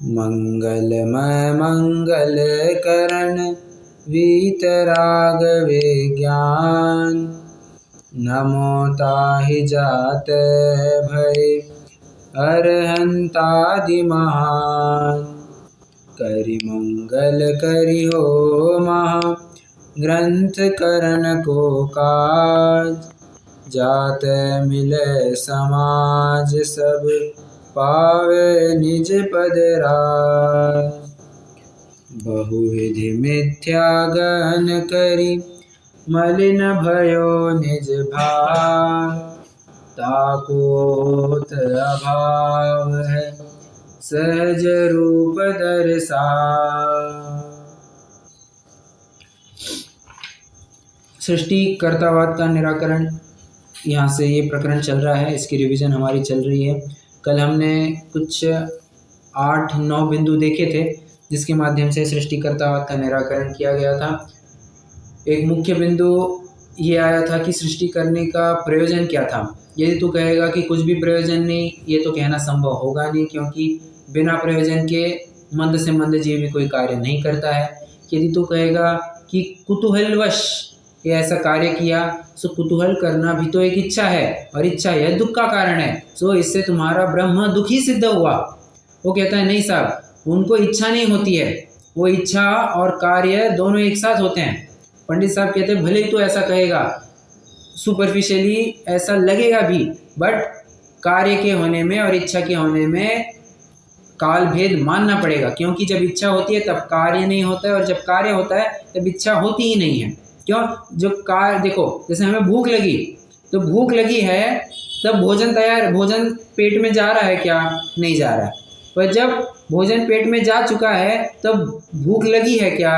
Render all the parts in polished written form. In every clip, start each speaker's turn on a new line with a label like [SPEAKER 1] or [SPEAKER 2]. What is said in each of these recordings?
[SPEAKER 1] मंगलमय मंगल करण वीतराग विज्ञान। नमो ताहि जाते भय अरहंतादि महान। करि मंगल करि हो महा ग्रंथ करण को काज। जाते मिले समाज सब पावे निज पद राज। बहुविधि मिथ्या गहन करी मलिन भयो निज भाव। ताको होत अभाव है सहज रूप दर्शाव। सृष्टिकर्तावाद का निराकरण, यहाँ से ये प्रकरण चल रहा है, इसकी रिवीजन हमारी चल रही है। कल हमने कुछ 8-9 बिंदु देखे थे जिसके माध्यम से सृष्टिकर्तावाद का निराकरण किया गया था। एक मुख्य बिंदु ये आया था कि सृष्टि करने का प्रयोजन क्या था। यदि तू कहेगा कि कुछ भी प्रयोजन नहीं, ये तो कहना संभव होगा नहीं, क्योंकि बिना प्रयोजन के मंद से मंद जीव भी कोई कार्य नहीं करता है। यदि तू कहेगा कि कुतूहलवश ये ऐसा कार्य किया, सो कुतूहल करना भी तो एक इच्छा है, और इच्छा यह दुख का कारण है, सो इससे तुम्हारा ब्रह्म दुखी सिद्ध हुआ। वो कहता है नहीं साहब, उनको इच्छा नहीं होती है, वो इच्छा और कार्य दोनों एक साथ होते हैं। पंडित साहब कहते हैं भले ही तो ऐसा कहेगा, सुपरफिशियली ऐसा लगेगा भी, बट कार्य के होने में और इच्छा के होने में काल भेद मानना पड़ेगा, क्योंकि जब इच्छा होती है तब कार्य नहीं होता है, और जब कार्य होता है तब इच्छा होती ही नहीं है। क्यों? जो कार्य, देखो जैसे हमें भूख लगी, तो भूख लगी है तब भोजन तैयार, भोजन पेट में जा रहा है क्या? नहीं जा रहा है। पर जब भोजन पेट में जा चुका है तब भूख लगी है क्या?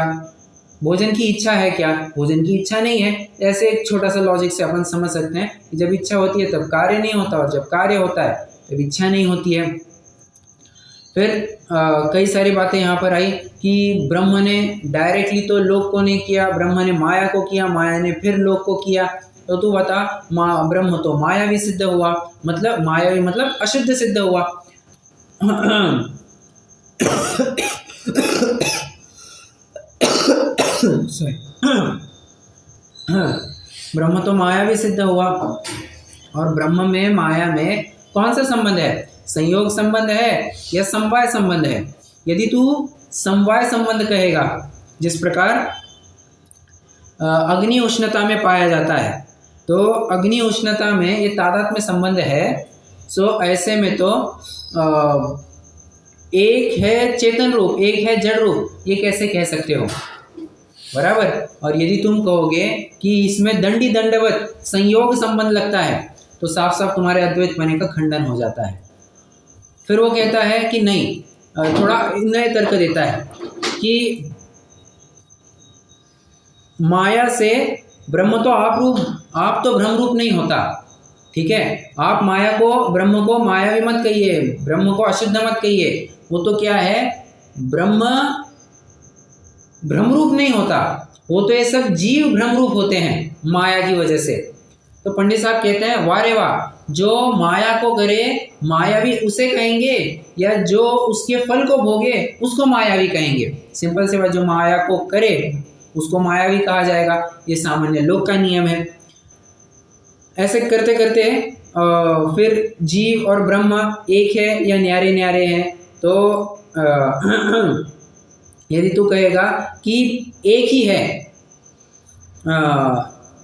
[SPEAKER 1] भोजन की इच्छा है क्या? भोजन की इच्छा नहीं है। ऐसे एक छोटा सा लॉजिक से अपन समझ सकते हैं कि जब इच्छा होती है तब कार्य नहीं होता, और जब कार्य होता है तब इच्छा नहीं होती है। फिर कई सारी बातें यहाँ पर आई कि ब्रह्म ने डायरेक्टली तो लोक को नहीं किया, ब्रह्म ने माया को किया, माया ने फिर लोक को किया। तो तू बता, ब्रह्म तो मायावी सिद्ध हुआ, मतलब मायावी मतलब अशुद्ध सिद्ध हुआ। ब्रह्म तो मायावी सिद्ध हुआ, और ब्रह्म में माया में कौन सा संबंध है? संयोग संबंध है या समवाय संबंध है? यदि तू समवाय संबंध कहेगा, जिस प्रकार अग्नि उष्णता में पाया जाता है, तो अग्नि उष्णता में ये तादात्म्य संबंध है। सो ऐसे में तो एक है चेतन रूप, एक है जड़ रूप, ये कैसे कह सकते हो? बराबर। और यदि तुम कहोगे कि इसमें दंडी दंडवत संयोग संबंध लगता है, तो साफ साफ तुम्हारे अद्वैत पने का खंडन हो जाता है। फिर वो कहता है कि नहीं, थोड़ा नए तर्क देता है कि माया से ब्रह्म तो आप तो ब्रह्म रूप नहीं होता। ठीक है, आप माया को, ब्रह्म को मायावी मत कहिए, ब्रह्म को अशुद्ध मत कहिए। वो तो क्या है, ब्रह्म भ्रम रूप नहीं होता, वो तो ये सब जीव भ्रम रूप होते हैं माया की वजह से। तो पंडित साहब कहते हैं वाह रे वाह, जो माया को करे मायावी उसे कहेंगे, या जो उसके फल को भोगे उसको मायावी कहेंगे? सिंपल से बात, जो माया को करे उसको मायावी कहा जाएगा, ये सामान्य लोक का नियम है। ऐसे करते करते फिर जीव और ब्रह्म एक है या न्यारे न्यारे हैं? तो यदि तू कहेगा कि एक ही है,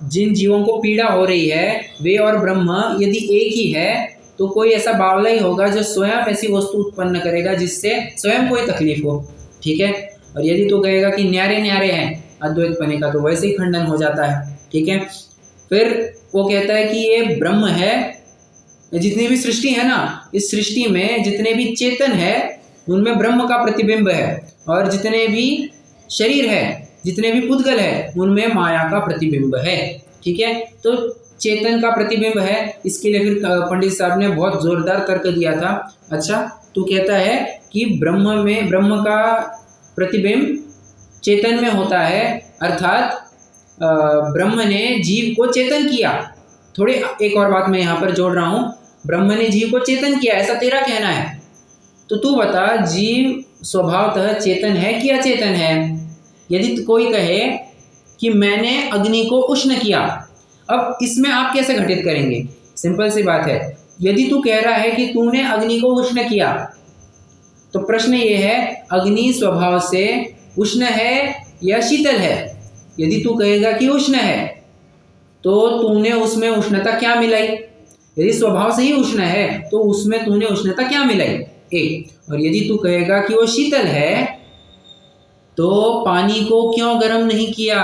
[SPEAKER 1] जिन जीवों को पीड़ा हो रही है वे और ब्रह्म यदि एक ही है, तो कोई ऐसा बावला ही होगा जो स्वयं ऐसी वस्तु उत्पन्न करेगा जिससे स्वयं कोई तकलीफ हो। ठीक है। और यदि तू कहेगा कि न्यारे न्यारे हैं अद्वैत पने का, तो वैसे ही खंडन हो जाता है। ठीक है। फिर वो कहता है कि ये ब्रह्म है, जितनी भी सृष्टि है ना, इस सृष्टि में जितने भी चेतन है उनमें ब्रह्म का प्रतिबिंब है, और जितने भी शरीर है, जितने भी पुद्गल है, उनमें माया का प्रतिबिंब है। ठीक है। तो चेतन का प्रतिबिंब है, इसके लिए फिर पंडित साहब ने बहुत जोरदार तर्क दिया था। अच्छा, तू कहता है कि ब्रह्म का प्रतिबिंब चेतन में होता है, अर्थात ब्रह्म ने जीव को चेतन किया। थोड़ी एक और बात मैं यहाँ पर जोड़ रहा हूँ, ब्रह्म ने जीव को चेतन किया, ऐसा तेरा कहना है। तो तू बता, जीव स्वभावतः चेतन है कि अचेतन है? यदि कोई कहे कि मैंने अग्नि को उष्ण किया, अब इसमें आप कैसे घटित करेंगे? सिंपल सी बात है, यदि तू कह रहा है कि तूने अग्नि को उष्ण किया, तो प्रश्न ये है अग्नि स्वभाव से उष्ण है या शीतल है? यदि तू कहेगा कि उष्ण है, तो तूने उसमें उष्णता क्या मिलाई? यदि स्वभाव से ही उष्ण है तो उसमें तूने उष्णता क्या मिलाई? एक। और यदि तू कहेगा कि वो शीतल है, तो पानी को क्यों गर्म नहीं किया?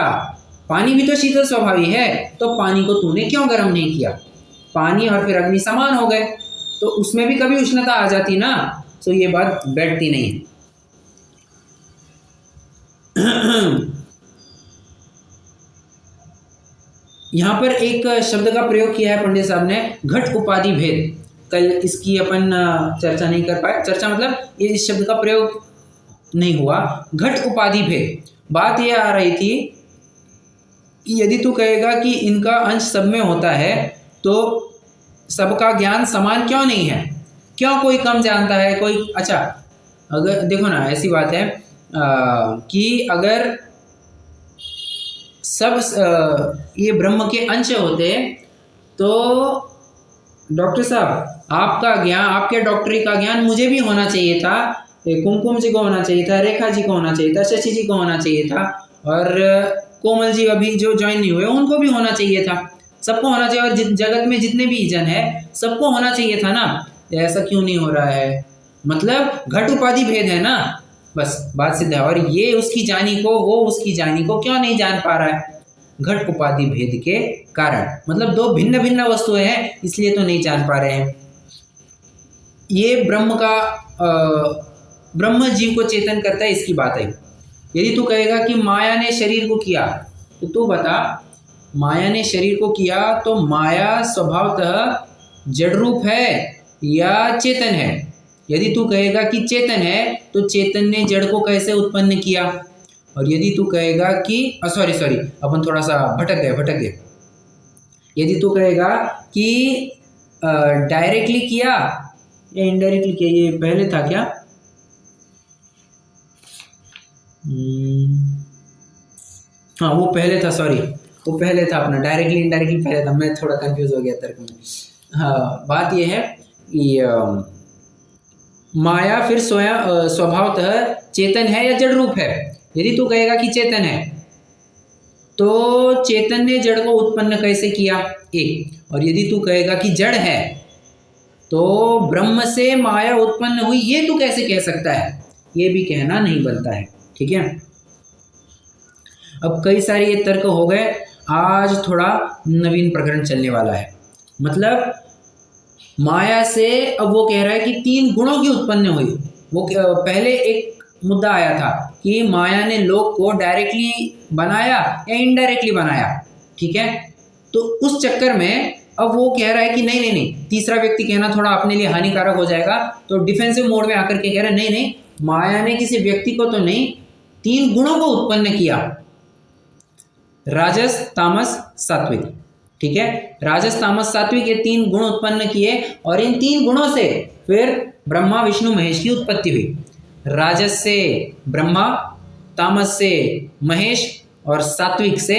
[SPEAKER 1] पानी भी तो शीतल स्वभावी है, तो पानी को तूने क्यों गर्म नहीं किया? पानी और फिर अग्नि समान हो गए, तो उसमें भी कभी उष्णता आ जाती ना, तो ये बात बैठती नहीं है। यहाँ पर एक शब्द का प्रयोग किया है पंडित साहब ने, घट उपाधि भेद। कल इसकी अपन चर्चा नहीं कर पाए, चर्चा मतलब ये इस शब्द का प्रयोग नहीं हुआ। घट उपाधि भेद, बात ये आ रही थी कि यदि तू कहेगा कि इनका अंश सब में होता है, तो सबका ज्ञान समान क्यों नहीं है? क्यों कोई कम जानता है, कोई अच्छा? अगर देखो ना, ऐसी बात है कि अगर सब ये ब्रह्म के अंश होते, तो डॉक्टर साहब आपका ज्ञान, आपके डॉक्टरी का ज्ञान मुझे भी होना चाहिए था, कुमकुम जी को होना चाहिए था, रेखा जी को होना चाहिए था, शशि जी को होना चाहिए था, और कोमल जी अभी जो ज्वाइन नहीं हुए उनको भी होना चाहिए था। सबको होना चाहिए, और जगत में जितने भी जन है सबको होना चाहिए था ना। ऐसा क्यों नहीं हो रहा है? मतलब घट उपाधि भेद है ना, बस बात सिद्ध है। और ये उसकी जानी को, वो उसकी जानी को क्यों नहीं जान पा रहा है? घट उपाधि भेद के कारण, मतलब दो भिन्न भिन्न वस्तुएं हैं, इसलिए तो नहीं जान पा रहे हैं। ये ब्रह्म जीव को चेतन करता है, इसकी बात है। यदि तू कहेगा कि माया ने शरीर को किया, तो तू बता, माया ने शरीर को किया तो माया स्वभावतः जड़ रूप है या चेतन है? यदि तू कहेगा कि चेतन है, तो चेतन ने जड़ को कैसे उत्पन्न किया? और यदि तू कहेगा कि सॉरी अपन थोड़ा सा भटक गए। यदि तू कहेगा कि डायरेक्टली किया या इनडायरेक्टली किया, ये पहले था क्या? हाँ वो पहले था, सॉरी वो पहले था अपना, डायरेक्टली इनडायरेक्टली पहले था, मैं थोड़ा कंफ्यूज हो गया तर्क में। हाँ, बात ये है कि माया फिर स्वयं स्वभावतः चेतन है या जड़ रूप है? यदि तू कहेगा कि चेतन है, तो चेतन ने जड़ को उत्पन्न कैसे किया? एक। और यदि तू कहेगा कि जड़ है, तो ब्रह्म से माया उत्पन्न हुई, ये तू कैसे कह सकता है? ये भी कहना नहीं बनता है, ठीक है। अब कई सारे ये तर्क हो गए, आज थोड़ा नवीन प्रकरण चलने वाला है। मतलब माया से अब वो कह रहा है कि 3 गुणों की उत्पन्न हुई। वो पहले एक मुद्दा आया था कि माया ने लोक को डायरेक्टली बनाया या इनडायरेक्टली बनाया, ठीक है। तो उस चक्कर में अब वो कह रहा है कि नहीं, तीसरा व्यक्ति कहना थोड़ा अपने लिए हानिकारक हो जाएगा, तो डिफेंसिव मोड में आकर के कह रहा है नहीं, माया ने किसी व्यक्ति को तो नहीं, 3 गुणों को उत्पन्न किया, राजस तामस सात्विक, ठीक है। राजस तामस सात्विक ये 3 गुण उत्पन्न किए, और इन 3 गुणों से फिर ब्रह्मा विष्णु महेश की उत्पत्ति हुई। राजस से ब्रह्मा, तामस से महेश और सात्विक से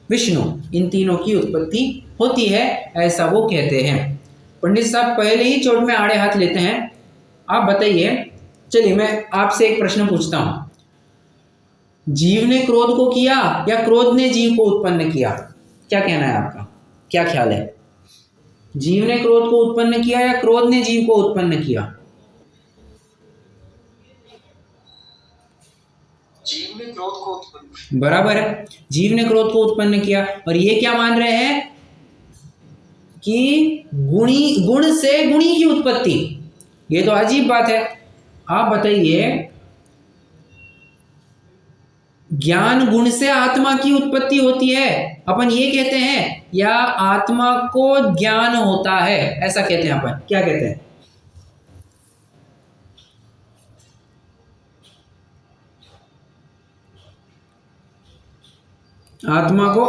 [SPEAKER 1] विष्णु, इन तीनों की उत्पत्ति होती है, ऐसा वो कहते हैं। पंडित साहब पहले ही चोट में आड़े हाथ लेते हैं। आप बताइए, चलिए मैं आपसे एक प्रश्न पूछता हूं, जीव ने क्रोध को किया या क्रोध ने जीव को उत्पन्न किया? क्या कहना है आपका, क्या ख्याल है? जीव ने क्रोध को उत्पन्न किया या क्रोध ने जीव को उत्पन्न किया?
[SPEAKER 2] जीव ने क्रोध को उत्पन्न,
[SPEAKER 1] बराबर है, जीव ने क्रोध को उत्पन्न किया। और ये क्या मान रहे हैं कि गुण से गुणी की उत्पत्ति। ये तो अजीब बात है। आप बताइए, ज्ञान गुण से आत्मा की उत्पत्ति होती है, अपन ये कहते हैं, या आत्मा को ज्ञान होता है, ऐसा कहते हैं अपन? क्या कहते हैं? आत्मा को,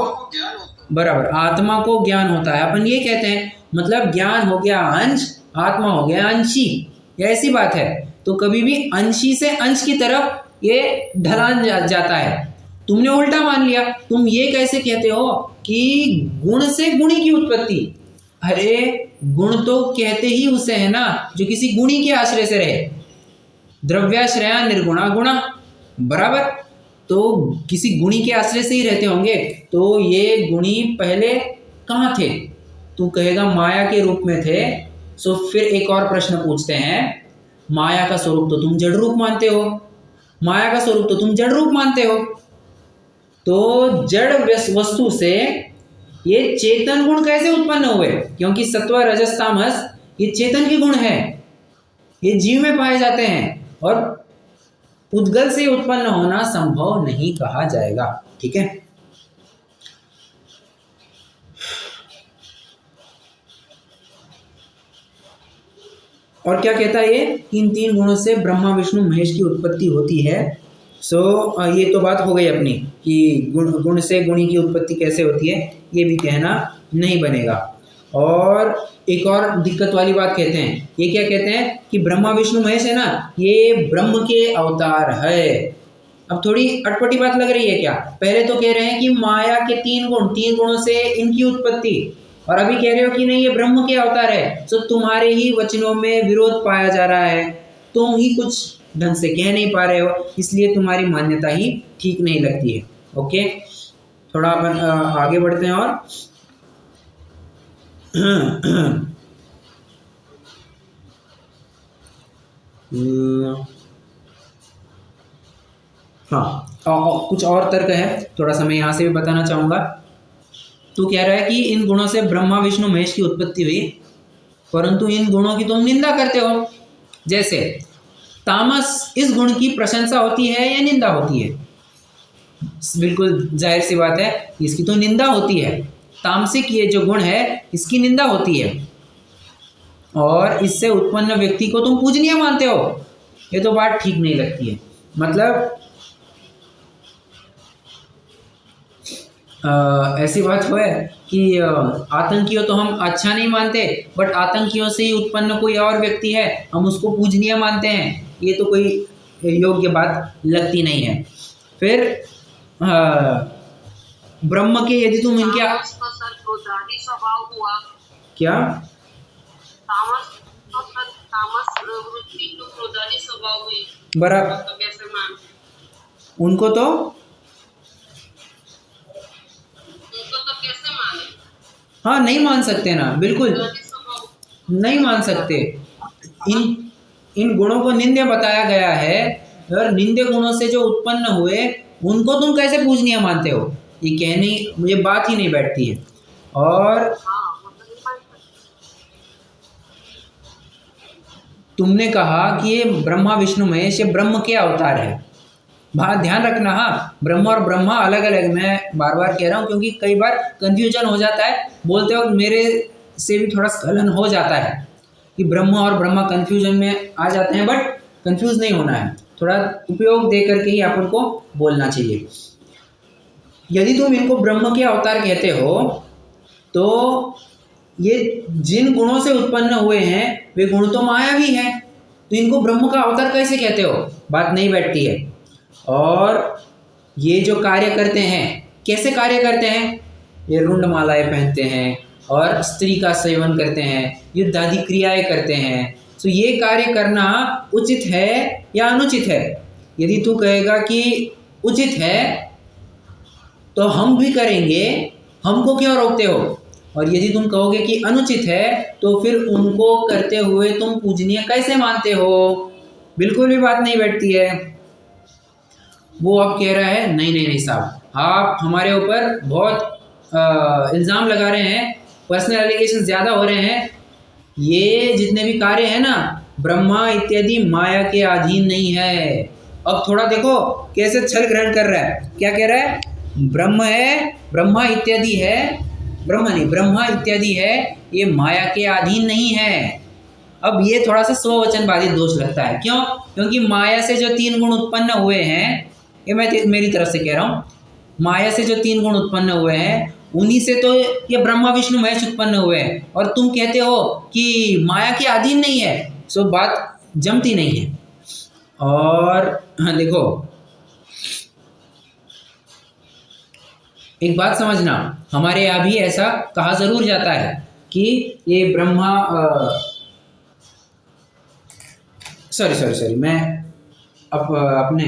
[SPEAKER 1] बराबर, आत्मा को ज्ञान होता है, अपन ये कहते हैं। मतलब ज्ञान हो गया अंश, आत्मा हो गया अंशी, ये ऐसी बात है। तो कभी भी अंशी से अंश की तरफ ये ढलान जाता है। तुमने उल्टा मान लिया। तुम ये कैसे कहते हो कि गुण से गुणी की उत्पत्ति? अरे गुण तो कहते ही उसे है ना जो किसी गुणी के आश्रय से रहे। द्रव्याश्रया निर्गुणा गुणा, बराबर। तो किसी गुणी के आश्रय से ही रहते होंगे। तो ये गुणी पहले कहाँ थे? तू कहेगा माया के रूप में थे। सो फिर एक और प्रश्न पूछते हैं, माया का स्वरूप तो तुम जड़ रूप मानते हो, माया का स्वरूप तो तुम जड़ रूप मानते हो। तो जड़ वस्तु से ये चेतन गुण कैसे उत्पन्न हुए? क्योंकि सत्व रजस तामस ये चेतन के गुण है, ये जीव में पाए जाते हैं और उद्गल से उत्पन्न होना संभव नहीं कहा जाएगा। ठीक है। और क्या कहता है ये? इन तीन गुणों से ब्रह्मा विष्णु महेश की उत्पत्ति होती है। ये तो बात हो गई अपनी कि गुण से गुणी की उत्पत्ति कैसे होती है, ये भी कहना नहीं बनेगा। और एक और दिक्कत वाली बात कहते हैं, ये क्या कहते हैं कि ब्रह्मा विष्णु महेश है ना, ये ब्रह्म के अवतार है। अब थोड़ी अटपटी बात लग रही है क्या? पहले तो कह रहे हैं कि माया के तीन गुणों से इनकी उत्पत्ति, और अभी कह रहे हो कि नहीं ये ब्रह्म के अवतार है। तो तुम्हारे ही वचनों में विरोध पाया जा रहा है, तुम ही कुछ ढंग से कह नहीं पा रहे हो, इसलिए तुम्हारी मान्यता ही ठीक नहीं लगती है। ओके, थोड़ा अपन आगे बढ़ते हैं। और हाँ, कुछ और तर्क है, थोड़ा सा मैं यहाँ से भी बताना चाहूँगा। तो कह रहा है कि इन गुणों से ब्रह्मा विष्णु महेश की उत्पत्ति हुई, परंतु इन गुणों की तुम निंदा करते हो। जैसे तामस, इस गुण की प्रशंसा होती है या निंदा होती है? बिल्कुल जाहिर सी बात है, इसकी तो निंदा होती है। तामसिक ये जो गुण है इसकी निंदा होती है, और इससे उत्पन्न व्यक्ति को तुम पूजनीय मानते हो। ये तो बात ठीक नहीं लगती है। मतलब ऐसी बात हो है कि आतंकियों तो हम अच्छा नहीं मानते, बट आतंकियों से ही उत्पन्न कोई और व्यक्ति है हम उसको पूजनीय मानते हैं। ये तो कोई योग्य बात लगती नहीं है। फिर ब्रह्म के यदि तुम इनके
[SPEAKER 2] स्वभाव हुआ
[SPEAKER 1] क्या?
[SPEAKER 2] तामस वृत्ति तो क्रोधादी स्वभाव हुई,
[SPEAKER 1] बराबर।
[SPEAKER 2] तो कैसे मान?
[SPEAKER 1] उनको तो
[SPEAKER 2] कैसे माने?
[SPEAKER 1] हाँ, नहीं मान सकते ना, बिल्कुल नहीं मान सकते। इन गुणों को निंद्य बताया गया है, और निंद्य गुणों से जो उत्पन्न हुए उनको तुम कैसे पूजनीय मानते हो? ये कहने, मुझे बात ही नहीं बैठती है। और तुमने कहा कि ये ब्रह्मा विष्णु महेश ये ब्रह्म के अवतार है। बात ध्यान रखना, हाँ, ब्रह्म और ब्रह्मा अलग अलग। मैं बार बार कह रहा हूँ क्योंकि कई बार कंफ्यूजन हो जाता है, बोलते वक्त मेरे से भी थोड़ा स्खलन हो जाता है कि ब्रह्म और ब्रह्मा कंफ्यूजन में आ जाते हैं, बट कंफ्यूज नहीं होना है, थोड़ा उपयोग दे करके ही अपन को बोलना चाहिए। यदि तुम इनको ब्रह्म के अवतार कहते हो, तो ये जिन गुणों से उत्पन्न हुए हैं वे गुण तो मायावी हैं, तो इनको ब्रह्म का अवतार कैसे कहते हो? बात नहीं बैठती है। और ये जो कार्य करते हैं, कैसे कार्य करते हैं? ये रुंड मालाएं पहनते हैं और स्त्री का सेवन करते हैं, युद्ध आदि क्रियाएं करते हैं। तो ये कार्य करना उचित है या अनुचित है? यदि तू कहेगा कि उचित है तो हम भी करेंगे, हमको क्यों रोकते हो? और यदि तुम कहोगे कि अनुचित है तो फिर उनको करते हुए तुम पूजनीय कैसे मानते हो? बिल्कुल भी बात नहीं बैठती है। वो अब कह रहा है नहीं नहीं नहीं साहब, आप हमारे ऊपर बहुत इल्ज़ाम लगा रहे हैं, पर्सनल एलिगेशन ज़्यादा हो रहे हैं। ये जितने भी कार्य हैं ना, ब्रह्मा इत्यादि माया के अधीन नहीं है। अब थोड़ा देखो कैसे छल ग्रहण कर रहा है। क्या कह रहा है? ब्रह्म है, ब्रह्मा इत्यादि है, ब्रह्म नहीं ब्रह्मा इत्यादि है, ये माया के अधीन नहीं है। अब ये थोड़ा सा स्ववचनवादी दोष लगता है। क्यों? क्योंकि माया से जो तीन गुण उत्पन्न हुए हैं, ये मैं मेरी तरफ से कह रहा हूँ, माया से जो तीन गुण उत्पन्न हुए हैं उन्हीं से तो ये ब्रह्मा विष्णु महेश उत्पन्न हुए हैं, और तुम कहते हो कि माया के अधीन नहीं है। सो बात जमती नहीं है। और हाँ देखो, एक बात समझना, हमारे यहाँ भी ऐसा कहा जरूर जाता है कि ये ब्रह्मा सॉरी मैं अपने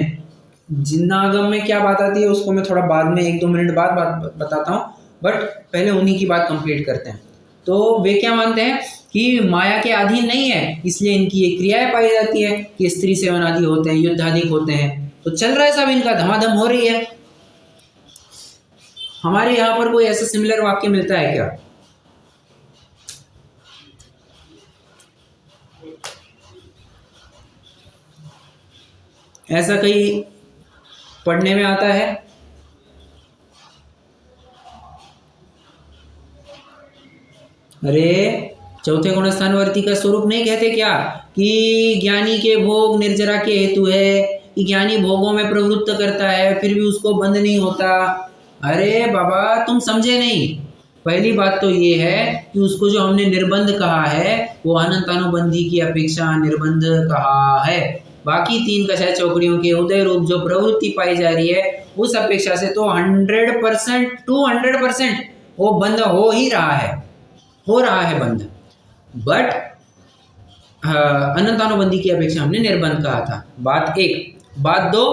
[SPEAKER 1] जिन्नागम में क्या बात आती है उसको मैं थोड़ा बाद में 1-2 मिनट बाद बात बताता हूँ, बट पहले उन्हीं की बात कंप्लीट करते हैं। तो वे क्या मानते हैं कि माया के अधीन नहीं है, इसलिए इनकी ये क्रियाएं पाई जाती है कि स्त्री सेवन आदि होते हैं, युद्ध आदि होते हैं, तो चल रहा है सब इनका, धमाधम हो रही है। हमारे यहाँ पर कोई ऐसा सिमिलर वाक्य मिलता है क्या? ऐसा कहीं पढ़ने में आता है? अरे चौथे गुणस्थानवर्ती का स्वरूप नहीं कहते क्या कि ज्ञानी के भोग निर्जरा के हेतु है, कि ज्ञानी भोगों में प्रवृत्त करता है फिर भी उसको बंद नहीं होता। अरे बाबा तुम समझे नहीं। पहली बात तो ये है कि उसको जो हमने निर्बंध कहा है वो अनंतानुबंधी की अपेक्षा निर्बंध कहा है। बाकी 3 कषाय चौकड़ियों के उदय रूप जो प्रवृत्ति पाई जा रही है उस अपेक्षा से तो 100% 200% वो बंद हो ही रहा है, हो रहा है बंद। बट अनंतानुबंधी की अपेक्षा हमने निर्बंध कहा था, बात 1। बात 2,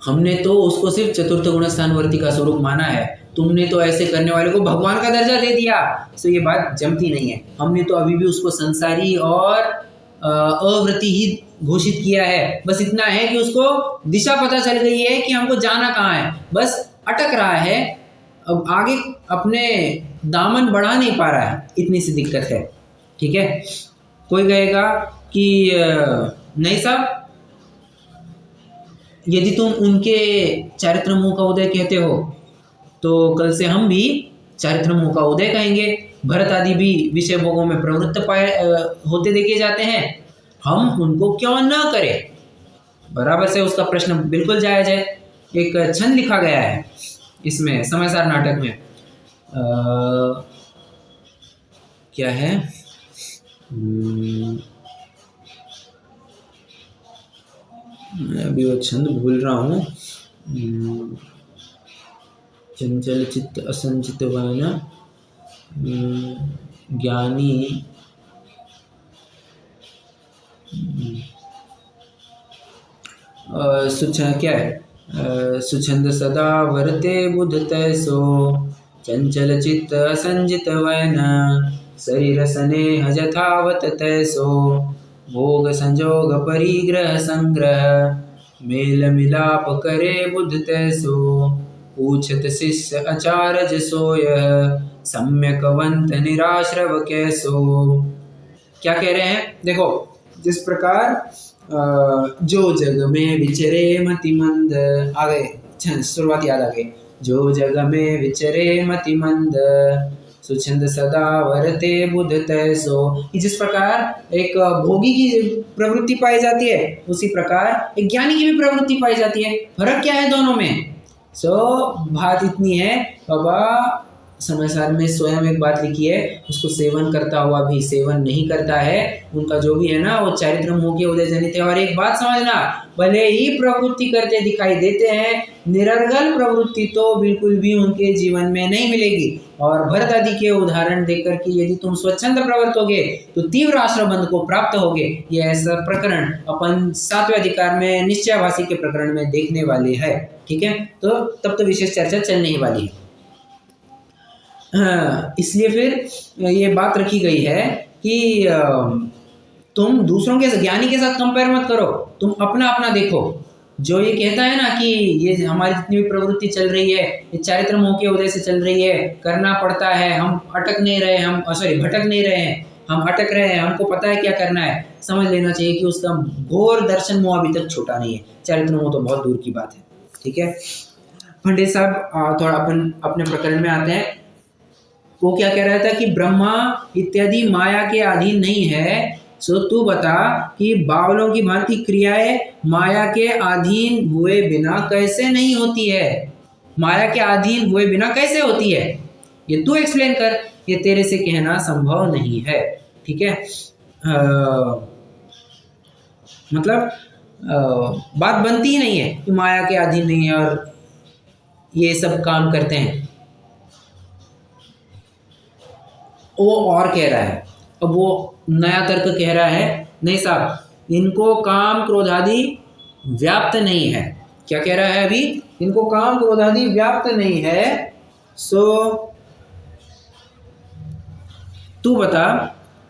[SPEAKER 1] हमने तो उसको सिर्फ चतुर्थ गुणस्थानवर्ती का स्वरूप माना है, तुमने तो ऐसे करने वाले को भगवान का दर्जा दे दिया, तो ये बात जमती नहीं है। हमने तो अभी भी उसको संसारी और अवृत्ति ही घोषित किया है। बस इतना है कि उसको दिशा पता चल गई है कि हमको जाना कहाँ है, बस अटक रहा है, अब आगे अपने दामन बढ़ा नहीं पा रहा है, इतनी सी दिक्कत है। ठीक है, कोई कहेगा कि नहीं साहब, यदि तुम उनके चारित्र मुँह का उदय कहते हो तो कल से हम भी चारित्र मुँह का उदय कहेंगे। भरत आदि भी विषय भोगों में प्रवृत्त होते देखे जाते हैं, हम उनको क्यों न करें? बराबर से उसका प्रश्न बिल्कुल जायज है। एक छंद लिखा गया है इसमें समयसार नाटक में, क्या है, मैं अभी वो छंद भूल रहा हूँ। चंचल चित्त असंचित वायना ज्ञानी क्या है, सुछंद सदा वर्ते बुध तैसो चंचल चित्त असंजित वैन शरीर स्नेह यथावत तैसो भोग संजोग परिग्रह संग्रह मेल मिलाप करे बुध तैसो पूछत शिष्य आचार्य सोय सम्यक वंत निराश्रव कैसो। क्या कह रहे हैं? देखो, जिस प्रकार जो जग में विचरे मतिमंद, आ गए शुरुआत याद आ गई, जो जग में विचरे मतिमंद सुछंद सदा वरते बुध तैसो। जिस प्रकार एक भोगी की प्रवृत्ति पाई जाती है उसी प्रकार एक ज्ञानी की भी प्रवृत्ति पाई जाती है। फर्क क्या है दोनों में? बात इतनी है बाबा, समयसार में स्वयं एक बात लिखी है, उसको सेवन करता हुआ भी सेवन नहीं करता है, उनका जो भी है ना वो चारित्र मुँह के उदय जनित है। और एक बात समझना, भले ही प्रवृत्ति करते दिखाई देते हैं, निरर्गल प्रवृत्ति तो बिल्कुल भी उनके जीवन में नहीं मिलेगी। और भरत आदि के उदाहरण देकर कि यदि तुम स्वच्छंद प्रवृत्त तो तीव्र आश्रमबंध को प्राप्त होगे, ये ऐसा प्रकरण अपन 7वें अधिकार में निश्चयाभासी के प्रकरण में देखने वाले हैं। ठीक है, तो तब तो विशेष चर्चा चलने ही वाली है। इसलिए फिर ये बात रखी गई है कि तुम दूसरों के ज्ञानी के साथ कंपेयर मत करो, तुम अपना अपना देखो। जो ये कहता है ना कि ये हमारी जितनी भी प्रवृत्ति चल रही है ये चारित्र मोह के उदय से चल रही है, करना पड़ता है, हम अटक नहीं रहे, हम भटक नहीं रहे हैं, हम अटक रहे हैं, हमको पता है क्या करना है, समझ लेना चाहिए कि उसका घोर दर्शन मोह अभी तक छूटा नहीं है। चारित्र मोह तो बहुत दूर की बात है। ठीक है, पंडित साहब थोड़ा अपन अपने प्रकरण में आते हैं। वो क्या कह रहा था कि ब्रह्मा इत्यादि माया के अधीन नहीं है, सो तू बता कि बावलों की भांति क्रियाएं माया के अधीन हुए बिना कैसे नहीं होती है? माया के अधीन हुए बिना कैसे होती है, ये तू एक्सप्लेन कर। ये तेरे से कहना संभव नहीं है। ठीक है, मतलब बात बनती ही नहीं है कि माया के अधीन नहीं है और ये सब काम करते हैं। वो और कह रहा है, अब वो नया तर्क कह रहा है, नहीं साहब, इनको काम क्रोध आदि व्याप्त नहीं है। क्या कह रहा है अभी? इनको काम क्रोध आदि व्याप्त नहीं है। सो तू बता,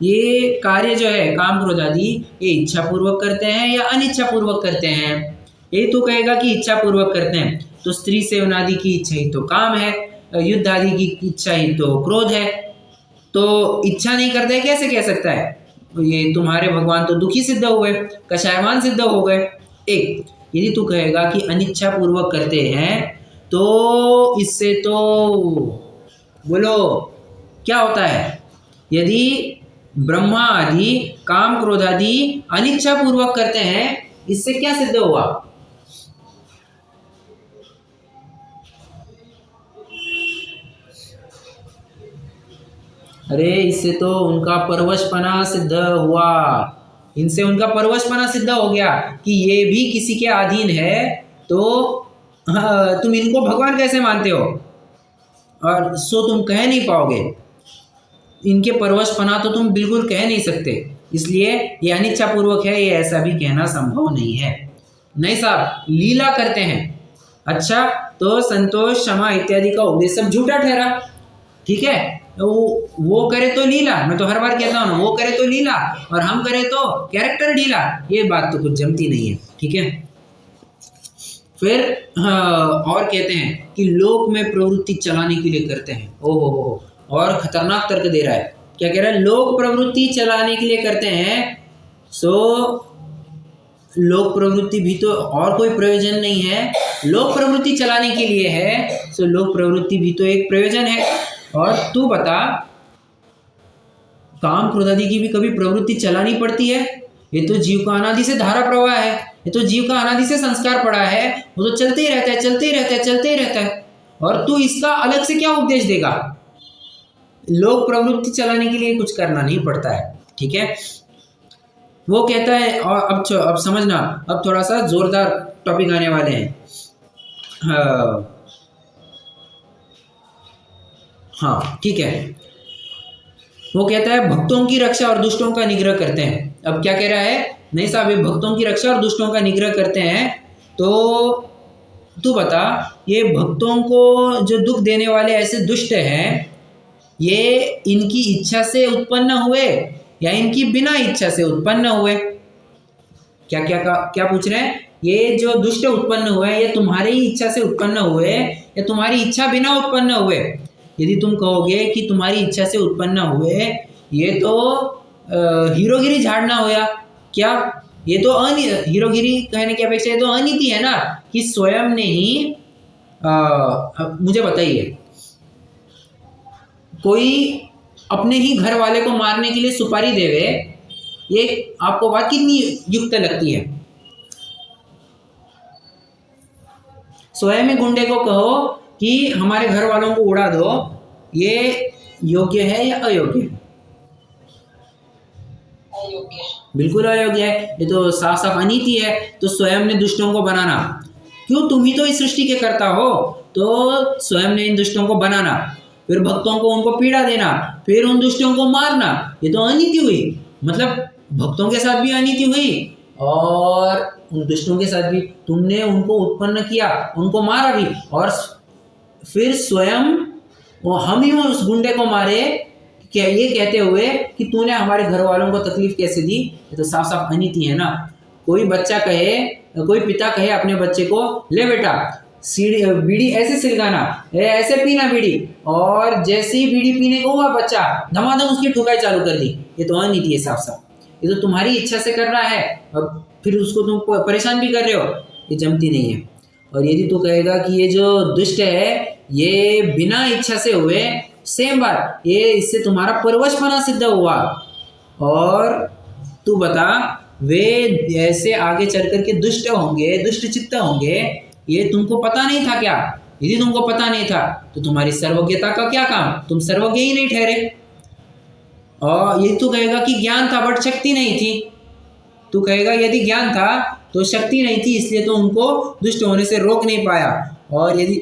[SPEAKER 1] ये कार्य जो है काम क्रोध आदि, ये इच्छा पूर्वक करते हैं या अनिच्छा पूर्वक करते हैं? ये तू कहेगा कि इच्छा पूर्वक करते हैं, तो स्त्री सेवन आदि की इच्छा ही तो काम है, युद्ध आदि की इच्छा ही तो क्रोध है। तो इच्छा नहीं करते कैसे कह सकता है? ये तुम्हारे भगवान तो दुखी सिद्ध हुए, कषायवान सिद्ध हो गए। एक, यदि तू कहेगा कि अनिच्छा पूर्वक करते हैं, तो इससे तो बोलो क्या होता है? यदि ब्रह्मा आदि काम क्रोध आदि अनिच्छा पूर्वक करते हैं, इससे क्या सिद्ध हुआ? अरे इससे तो उनका परवशपना सिद्ध हुआ, इनसे उनका परवशपना सिद्ध हो गया कि ये भी किसी के अधीन है। तो तुम इनको भगवान कैसे मानते हो? और सो तुम कह नहीं पाओगे, इनके परवशपना तो तुम बिल्कुल कह नहीं सकते, इसलिए ये अनिच्छा पूर्वक है, ये ऐसा भी कहना संभव नहीं है। नहीं साहब, लीला करते हैं। अच्छा, तो संतोष, क्षमा इत्यादि का उपदेश सब झूठा ठहरा। ठीक है, वो करे तो लीला, मैं तो हर बार कहता हूँ ना, वो करे तो लीला और हम करे तो कैरेक्टर ढीला, ये बात तो कुछ जमती नहीं है। ठीक है, फिर और कहते हैं कि लोक में प्रवृत्ति चलाने के लिए करते हैं। ओहो हो, और खतरनाक तर्क दे रहा है। क्या कह रहा है? लोक प्रवृत्ति चलाने के लिए करते हैं। सो लोक प्रवृत्ति भी तो और कोई प्रयोजन नहीं है, लोक प्रवृत्ति चलाने के लिए है। सो लोक प्रवृत्ति भी तो एक प्रयोजन है। और तू बता, काम क्रोध आदि की भी कभी प्रवृत्ति चलानी पड़ती है? ये तो जीव का अनादि से धारा प्रवाह है, ये तो जीव का अनादि से संस्कार पड़ा है, वो तो चलते ही रहता है, चलते ही रहता है, चलते ही रहता है। और तू इसका अलग से क्या उपदेश देगा? लोक प्रवृत्ति चलाने के लिए कुछ करना नहीं पड़ता है। ठीक है, वो कहता है। और अब समझना, अब थोड़ा सा जोरदार टॉपिक आने वाले हैं। हाँ ठीक है, वो कहता है भक्तों की रक्षा और दुष्टों का निग्रह करते हैं। अब क्या कह रहा है? नहीं साहब, ये भक्तों की रक्षा और दुष्टों का निग्रह करते हैं। तो तू बता, ये भक्तों को जो दुख देने वाले ऐसे दुष्ट हैं, ये इनकी इच्छा से उत्पन्न हुए या इनकी बिना इच्छा से उत्पन्न हुए? क्या पूछ रहे हैं? ये जो दुष्ट उत्पन्न हुए, ये तुम्हारी ही इच्छा से उत्पन्न हुए या तुम्हारी इच्छा बिना उत्पन्न हुए? यदि तुम कहोगे कि तुम्हारी इच्छा से उत्पन्न हुए, ये तो हीरोगिरी झाड़ना होया। क्या? ये तो हीरोगिरी कहने की अपेक्षा ये तो अनीति है ना, कि स्वयं ने ही मुझे बताइए, कोई अपने ही घर वाले को मारने के लिए सुपारी देवे, ये आपको बात कितनी युक्त लगती है? स्वयं ही गुंडे को कहो कि हमारे घर वालों को उड़ा दो, ये योग्य है या अयोग्य है?
[SPEAKER 2] अयोग्य,
[SPEAKER 1] बिल्कुल अयोग्य है, ये तो साफ साफ अनीति है। तो स्वयं ने दुष्टों को बनाना, क्यों? तुम ही तो इस सृष्टि के कर्ता हो, तो स्वयं ने इन दुष्टों को बनाना, फिर भक्तों को उनको पीड़ा देना, फिर उन दुष्टों को मारना, ये तो अनीति हुई। मतलब भक्तों के साथ भी अनीति हुई और उन दुष्टों के साथ भी। तुमने उनको उत्पन्न किया, उनको मारा भी, और फिर स्वयं हम ही उस गुंडे को मारे, क्या ये कहते हुए कि तूने हमारे घर वालों को तकलीफ कैसे दी? ये तो साफ साफ अनीति है ना। कोई बच्चा कहे, कोई पिता कहे अपने बच्चे को, ले बेटा बीड़ी ऐसे सिलगाना, ऐसे पीना बीड़ी, और जैसे ही बीड़ी पीने को हुआ बच्चा, धमाधम उसकी ठुकाई चालू कर दी। ये तो अनीति है साफ साफ, ये तो तुम्हारी इच्छा से कर रहा है और फिर उसको तुम परेशान भी कर रहे हो, ये जमती नहीं है। और यदि तू कहेगा कि ये जो दुष्ट है ये बिना इच्छा से हुए, सेम बात, ये इससे तुम्हारा परवशपना सिद्ध हुआ। और तू बता, वे ऐसे आगे चल करके दुष्ट होंगे, दुष्ट चित्त होंगे, ये तुमको पता नहीं था क्या? यदि तुमको पता नहीं था तो तुम्हारी सर्वज्ञता का क्या काम, तुम सर्वज्ञ ही नहीं ठहरे। और ये तू कहेगा कि ज्ञान था बट शक्ति नहीं थी, तू कहेगा यदि ज्ञान था तो शक्ति नहीं थी, इसलिए तो उनको दुष्ट होने से रोक नहीं पाया। और यदि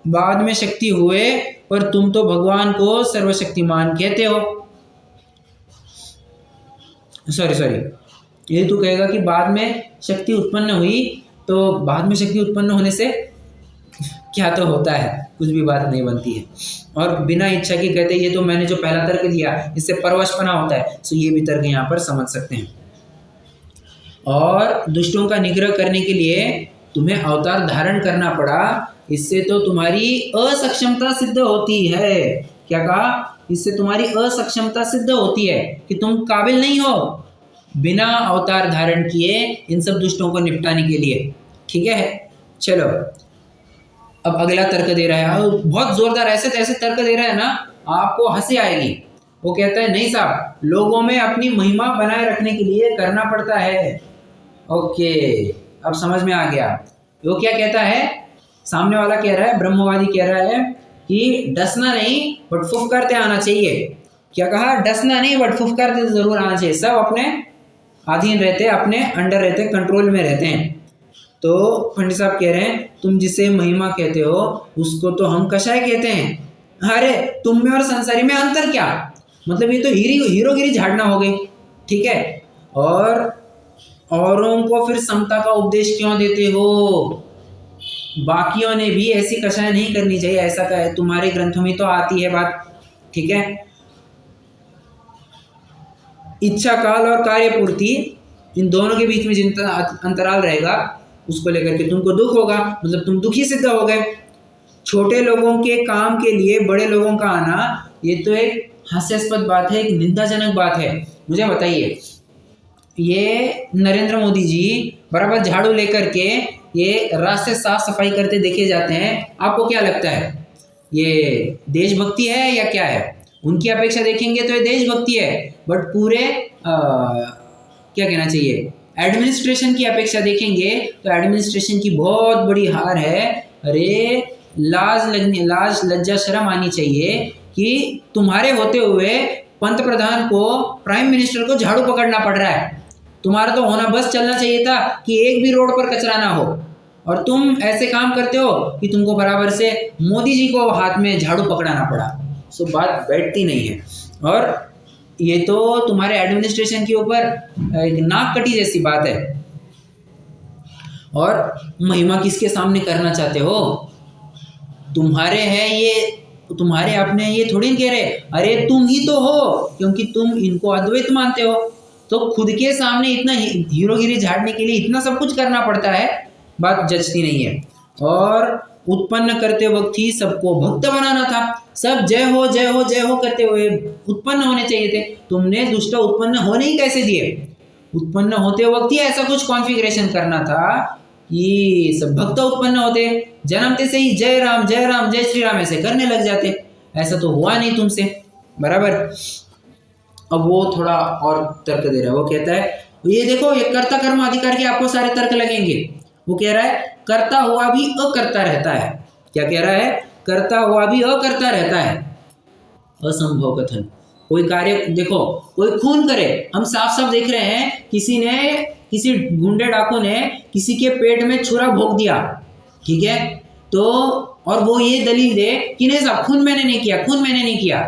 [SPEAKER 1] बाद में शक्ति हुए पर तुम तो भगवान को सर्वशक्तिमान कहते हो, सॉरी ये तू कहेगा कि बाद में शक्ति उत्पन्न हुई, तो बाद में शक्ति उत्पन्न होने से क्या तो होता है, कुछ भी बात नहीं बनती है। और बिना इच्छा के कहते ये तो मैंने जो पहला तर्क दिया इससे परवशपना होता है, सो ये भी तर्क यहाँ पर समझ सकते हैं। और दुष्टों का निग्रह करने के लिए तुम्हें अवतार धारण करना पड़ा, इससे तो तुम्हारी असक्षमता सिद्ध होती है। क्या कहा? इससे तुम्हारी असक्षमता सिद्ध होती है कि तुम काबिल नहीं हो बिना अवतार धारण किए इन सब दुष्टों को निपटाने के लिए। ठीक है, चलो अब अगला तर्क दे रहा है, बहुत जोरदार ऐसे तैसे तर्क दे रहा है ना, आपको हंसी आएगी। वो कहता है नहीं साहब, लोगों में अपनी महिमा बनाए रखने के लिए करना पड़ता है। ओके, अब समझ में आ गया। वो क्या कहता है, सामने वाला कह रहा है, ब्रह्मवादी कह रहा है कि डसना नहीं बट फुफकारते आना चाहिए। क्या कहा? डसना नहीं बट फुफकारते जरूर आना चाहिए। सब अपने अधीन रहते, अपने अंडर रहते, कंट्रोल में रहते हैं। तो पंडित साहब कह रहे हैं तुम जिसे महिमा कहते हो उसको तो हम कषाय कहते हैं। अरे तुम में और संसारी में अंतर क्या? मतलब ये तो हीरोगिरी झाड़ना हो गई। ठीक है, और औरों को फिर समता का उपदेश क्यों देते हो? बाकियों ने भी ऐसी कषाय नहीं करनी चाहिए, ऐसा कहे तुम्हारे ग्रंथों में तो आती है बात। ठीक है, इच्छा काल और कार्य पूर्ति, इन दोनों के बीच में जितना अंतराल रहेगा उसको लेकर के तुमको दुख होगा, मतलब तुम दुखी सिद्ध हो गए। छोटे लोगों के काम के लिए बड़े लोगों का आना, ये तो एक हास्यास्पद बात है, एक निंदाजनक बात है। मुझे बताइए, ये नरेंद्र मोदी जी बराबर झाड़ू लेकर के ये रास्ते साफ सफाई करते देखे जाते हैं, आपको क्या लगता है ये देशभक्ति है या क्या है? उनकी अपेक्षा देखेंगे तो ये देशभक्ति है, बट पूरे क्या कहना चाहिए, एडमिनिस्ट्रेशन की अपेक्षा देखेंगे तो एडमिनिस्ट्रेशन की बहुत बड़ी हार है। अरे लाज लज्जा शर्म आनी चाहिए कि तुम्हारे होते हुए पंत प्रधान को, प्राइम मिनिस्टर को झाड़ू पकड़ना पड़ रहा है। तुम्हारा तो होना बस चलना चाहिए था कि एक भी रोड पर कचरा ना हो, और तुम ऐसे काम करते हो कि तुमको बराबर से मोदी जी को हाथ में झाड़ू पकड़ाना पड़ा। सो बात बैठती नहीं है। और ये तो तुम्हारे एडमिनिस्ट्रेशन के ऊपर एक नाक कटी जैसी बात है। और महिमा किसके सामने करना चाहते हो? तुम्हारे हैं ये, तुम्हारे अपने ये थोड़ी कह रहे, अरे तुम ही तो हो, क्योंकि तुम इनको अद्वैत मानते हो। तो खुद के सामने इतना हीरोगिरी झाड़ने के लिए इतना सब कुछ करना पड़ता है, बात जचती नहीं है। और उत्पन्न करते वक्त ही सबको भक्त बनाना था, सब जय हो जय हो जय हो करते हुए उत्पन्न होने चाहिए थे। तुमने दुष्ट उत्पन्न होने ही कैसे दिए? उत्पन्न होते वक्त ही ऐसा कुछ कॉन्फ़िगरेशन करना था कि सब भक्त उत्पन्न होते, जन्मते से ही जय राम जय श्री राम ऐसे करने लग जाते। ऐसा तो हुआ नहीं तुमसे, बराबर। अब वो थोड़ा और तर्क दे रहा है, वो कहता है ये देखो, ये कर्ता कर्म अधिकार के आपको सारे तर्क लगेंगे। वो कह रहा है करता हुआ भी अकर्ता रहता है। क्या कह रहा है? करता हुआ भी अकर्ता रहता है। असंभव कथन। कोई कार्य देखो, कोई खून करे, हम साफ साफ देख रहे हैं, किसी गुंडे डाकू ने किसी के पेट में छुरा भोंक दिया, ठीक है, तो और वो ये दलील दे कि नहीं साहब खून मैंने नहीं किया,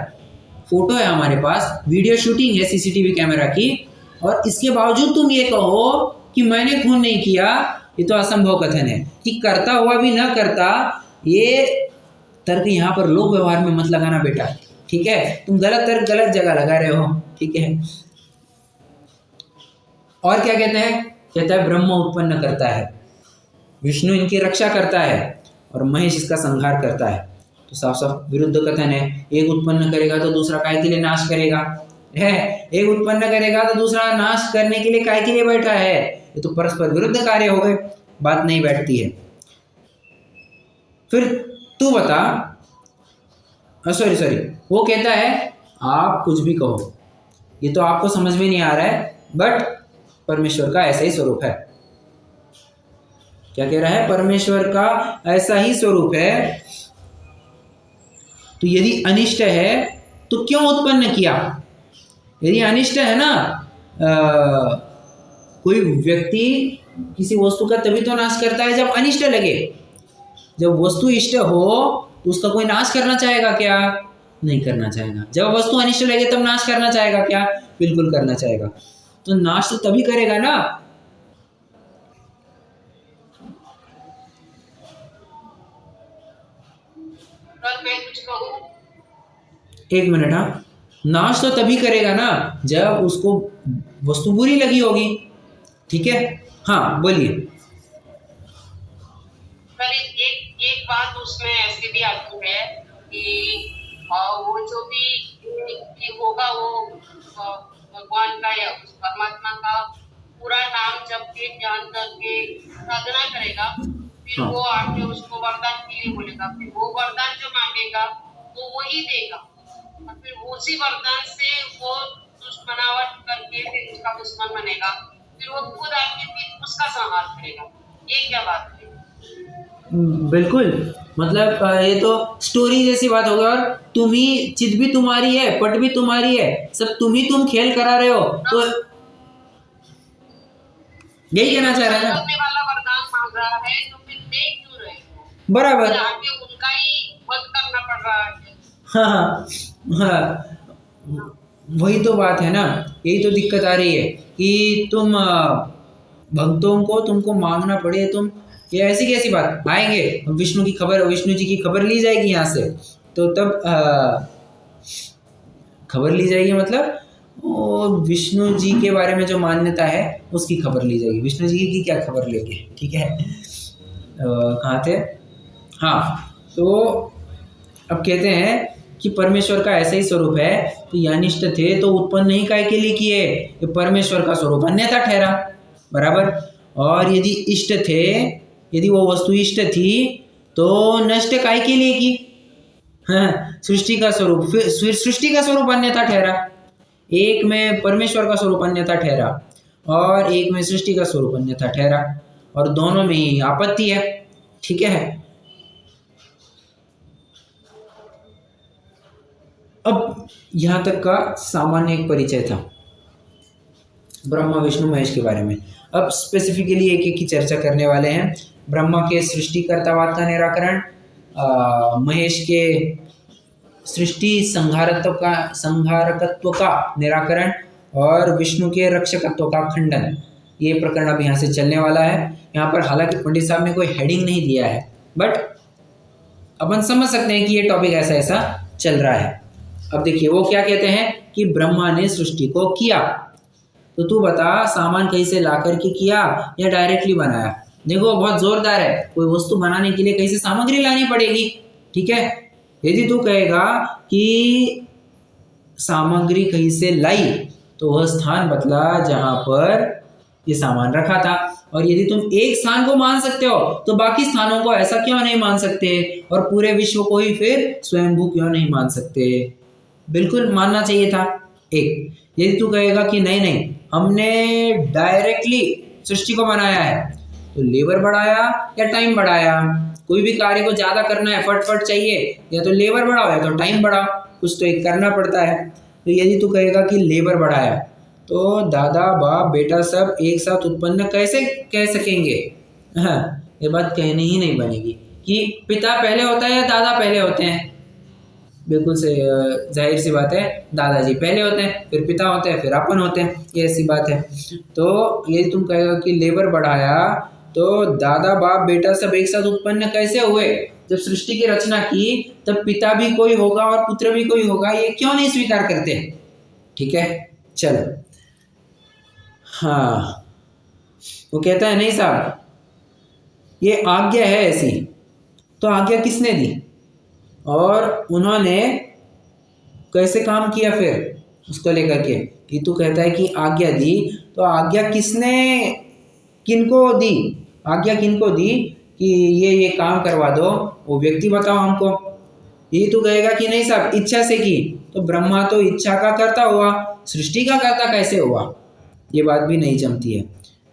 [SPEAKER 1] फोटो है हमारे पास, वीडियो शूटिंग है सीसीटीवी कैमरा की, और इसके बावजूद तुम ये कहो कि मैंने खून नहीं किया, ये तो असंभव कथन है। कि करता हुआ भी न करता, ये तर्क यहाँ पर लोक व्यवहार में मत लगाना बेटा, ठीक है, तुम गलत तर्क गलत जगह लगा रहे हो, ठीक है। और क्या कहते हैं? कहता है ब्रह्म उत्पन्न करता है, विष्णु इनकी रक्षा करता है, और महेश इसका संहार करता है। तो साफ साफ विरुद्ध कथन है। एक उत्पन्न करेगा तो दूसरा काय के लिए नाश करेगा, है, एक उत्पन्न करेगा तो दूसरा नाश करने के लिए काय के लिए बैठा है। ये तो परस्पर विरुद्ध कार्य हो गए, बात नहीं बैठती है। फिर तू बता, सॉरी, वो कहता है आप कुछ भी कहो, ये तो आपको समझ में नहीं आ रहा है, बट परमेश्वर का ऐसा ही स्वरूप है। क्या कह रहा है? परमेश्वर का ऐसा ही स्वरूप है। तो यदि अनिष्ट है तो क्यों उत्पन्न किया? यदि अनिष्ट है ना, कोई व्यक्ति किसी वस्तु का तभी तो नाश करता है जब अनिष्ट लगे। जब वस्तु इष्ट हो तो उसका कोई नाश करना चाहेगा क्या? नहीं करना चाहेगा। जब वस्तु अनिष्ट लगे तब नाश करना चाहेगा क्या? बिल्कुल करना चाहेगा। तो नाश तो तभी करेगा ना।
[SPEAKER 2] मैं कुछ कहूँ?
[SPEAKER 1] एक मिनट, हाँ। नाश तो तभी करेगा ना जब उसको वस्तु बुरी लगी होगी। ठीक है, हाँ बोलिए।
[SPEAKER 2] पर एक एक बात उसमें ऐसी भी आती है कि वो जो भी ये होगा वो भगवान का या उस परमात्मा का पूरा नाम जब के ध्यान करके साधना करेगा, फिर
[SPEAKER 1] हाँ।
[SPEAKER 2] वो आके उसको वरदान के लिए बोलेगा, फिर वो वरदान जो मांगेगा वो वही देगा, और फिर उसी वरदान से वो दुश्मनावट करके फिर उसका दुश्मन बनेगा, फिर वो खुद आके फिर उसका संहार करेगा। ये क्या बात है?
[SPEAKER 1] बिल्कुल, मतलब ये तो स्टोरी जैसी बात होगा। और तुम ही, चित भी तुम्हारी है, पट भी तुम्हारी है, सब तुम खेल करा रहे हो। तो यही कहना चाह रहा है ना।
[SPEAKER 2] करने वाला वरदान मांग रहा है तो फिर दे क्यों रहे हो?
[SPEAKER 1] बराबर।
[SPEAKER 2] फिर आगे उनका ही वध करना पड़ रहा है।
[SPEAKER 1] हाँ हाँ, वही तो बात है ना। यही तो दिक्कत आ रही है कि तुम भक्तों को तुमको मांगना पड़े। तुम ये ऐसी कैसी बात? आएंगे विष्णु जी की खबर ली जाएगी यहाँ से, तो तब खबर ली जाएगी, मतलब विष्णु जी के बारे में जो मान्यता है उसकी खबर ली जाएगी। विष्णु जी की क्या खबर लेंगे? ठीक है, कहाँ थे? हाँ, तो अब कहते हैं कि परमेश्वर का ऐसा ही स्वरूप है। तो ये अनिष्ट थे तो उत्पन्न नहीं काय के लिए किए, ये परमेश्वर का स्वरूप अन्यथा ठहरा। बराबर। और यदि इष्ट थे, यदि वो वस्तु इष्ट थी तो नष्ट काय के लिए की? हाँ, सृष्टि का स्वरूप, फिर सृष्टि का स्वरूप अन्यथा ठहरा। एक में परमेश्वर का स्वरूप अन्यथा ठहरा और एक में सृष्टि का स्वरूप अन्यथा ठहरा, और दोनों में ही आपत्ति है। ठीक है। अब यहां तक का सामान्य एक परिचय था ब्रह्मा विष्णु महेश के बारे में। अब स्पेसिफिकली एक एक की चर्चा करने वाले हैं। ब्रह्मा के सृष्टिकर्तावाद का निराकरण, महेश के सृष्टि संहारकत्व का निराकरण और विष्णु के रक्षकत्व का खंडन। ये प्रकरण अब यहाँ से चलने वाला है। यहाँ पर हालांकि पंडित साहब ने कोई हेडिंग नहीं दिया है, बट अपन समझ सकते हैं कि ये टॉपिक ऐसा ऐसा चल रहा है। अब देखिए वो क्या कहते हैं कि ब्रह्मा ने सृष्टि को किया। तो तू बता, सामान कहीं से ला करके किया या डायरेक्टली बनाया? देखो बहुत जोरदार है। कोई वस्तु बनाने के लिए कहीं से सामग्री लानी पड़ेगी। ठीक है, यदि तू कहेगा कि सामग्री कहीं से लाई तो वह स्थान बतला जहां पर ये सामान रखा था। और यदि तुम एक स्थान को मान सकते हो तो बाकी स्थानों को ऐसा क्यों नहीं मान सकते, और पूरे विश्व को ही फिर स्वयंभू क्यों नहीं मान सकते? बिल्कुल मानना चाहिए था। एक, यदि तू कहेगा कि नहीं नहीं हमने डायरेक्टली सृष्टि को बनाया है, तो लेबर बढ़ाया या टाइम बढ़ाया? कोई भी कार्य को ज्यादा करना है, फटफट चाहिए, या तो लेबर बढ़ाओ या तो टाइम बढ़ाओ, कुछ तो एक करना पड़ता है। तो यदि तू कहेगा कि लेबर बढ़ाया, तो दादा बाप बेटा सब एक साथ उत्पन्न कैसे कह सकेंगे? हाँ, ये बात कहनी ही नहीं बनेगी कि पिता पहले होता है या दादा पहले होते हैं। बिल्कुल से जाहिर सी बात है, दादाजी पहले होते हैं, फिर पिता होते हैं, फिर अपन होते हैं, ये ऐसी बात है। तो यदि तुम कहेगा कि लेबर बढ़ाया तो दादा बाप बेटा सब एक साथ उत्पन्न कैसे हुए? जब सृष्टि की रचना की तब पिता भी कोई होगा और पुत्र भी कोई होगा, ये क्यों नहीं स्वीकार करते? ठीक है, चलो। हाँ, वो कहता है नहीं साहब, ये आज्ञा है ऐसी। तो आज्ञा किसने दी और उन्होंने कैसे काम किया फिर उसको लेकर के? कि तू कहता है कि आज्ञा दी, तो आज्ञा किसने किनको दी? आज्ञा किनको दी कि ये काम करवा दो? वो व्यक्ति बताओ हमको। ये तू कहेगा कि नहीं साहब इच्छा से की, तो ब्रह्मा तो इच्छा का कर्ता हुआ, सृष्टि का कर्ता कैसे हुआ? ये बात भी नहीं जमती है।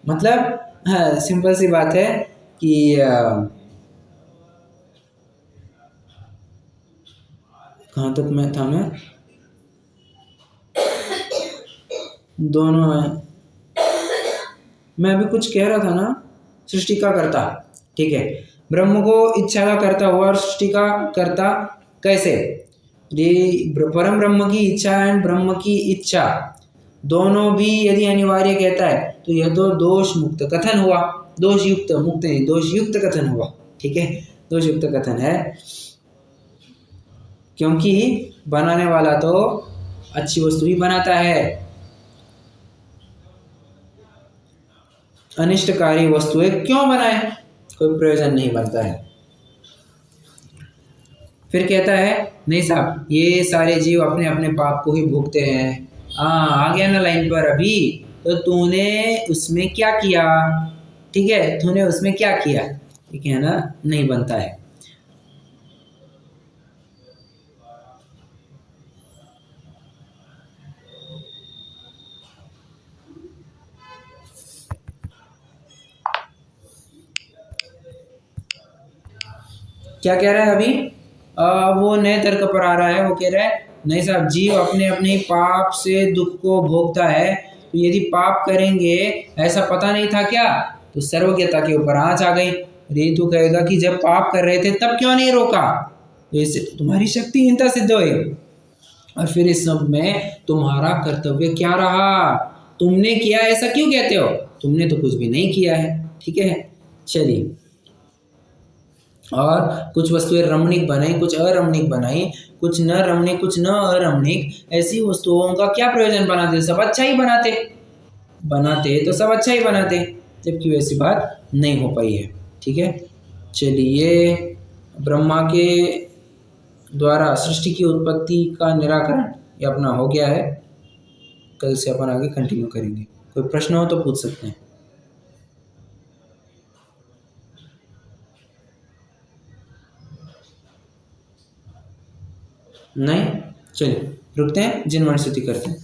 [SPEAKER 1] मतलब हाँ, सिंपल सी बात है कि कहाँ तक मैं था, दोनों है, मैं अभी कुछ कह रहा था ना, सृष्टि का कर्ता, ठीक है। ब्रह्म को इच्छा का कर्ता हुआ और सृष्टि का कर्ता कैसे? ये परम ब्रह्म की इच्छा एंड ब्रह्म की इच्छा दोनों भी यदि अनिवार्य कहता है तो यह तो दोष मुक्त कथन हुआ, दोष युक्त, मुक्त नहीं, दोष युक्त कथन हुआ, ठीक है, दोष युक्त कथन है, क्योंकि बनाने वाला तो अच्छी वस्तु ही बनाता है, अनिष्टकारी वस्तुएं क्यों बनाए, कोई प्रयोजन नहीं बनता है। फिर कहता है नहीं साहब, ये सारे जीव अपने अपने पाप को ही भोगते हैं। आ गया ना लाइन पर अभी, तो तूने उसमें क्या किया, ठीक है, तूने उसमें क्या किया, ठीक है ना, नहीं बनता है। क्या कह रहा है अभी? वो नए तर्क पर आ रहा है, वो कह रहा है नहीं साहब, जीव अपने अपने पाप से दुख को भोगता है, तो यदि पाप करेंगे ऐसा पता नहीं था क्या, तो सर्वज्ञता के ऊपर आँच आ गई। रे तू कहेगा कि जब पाप कर रहे थे तब क्यों नहीं रोका, तो इससे तुम्हारी शक्तिहीनता सिद्ध हुई। और फिर इस सब में तुम्हारा कर्तव्य क्या रहा, तुमने किया ऐसा क्यों कहते हो, तुमने तो कुछ भी नहीं किया है, ठीक है। चलिए, और कुछ वस्तुएं रमणीक बनाई, कुछ अरमणीक बनाई, कुछ न रमणीक, कुछ न अरमणीक, ऐसी वस्तुओं का क्या प्रयोजन बनाते, सब अच्छा ही बनाते, तो सब अच्छा ही बनाते, जबकि वैसी बात नहीं हो पाई है, ठीक है। चलिए, ब्रह्मा के द्वारा सृष्टि की उत्पत्ति का निराकरण ये अपना हो गया है, कल से अपन आगे कंटिन्यू करेंगे। कोई प्रश्न हो तो पूछ सकते हैं। नहीं, चलिए रुकते हैं, जिन स्तुति करते हैं।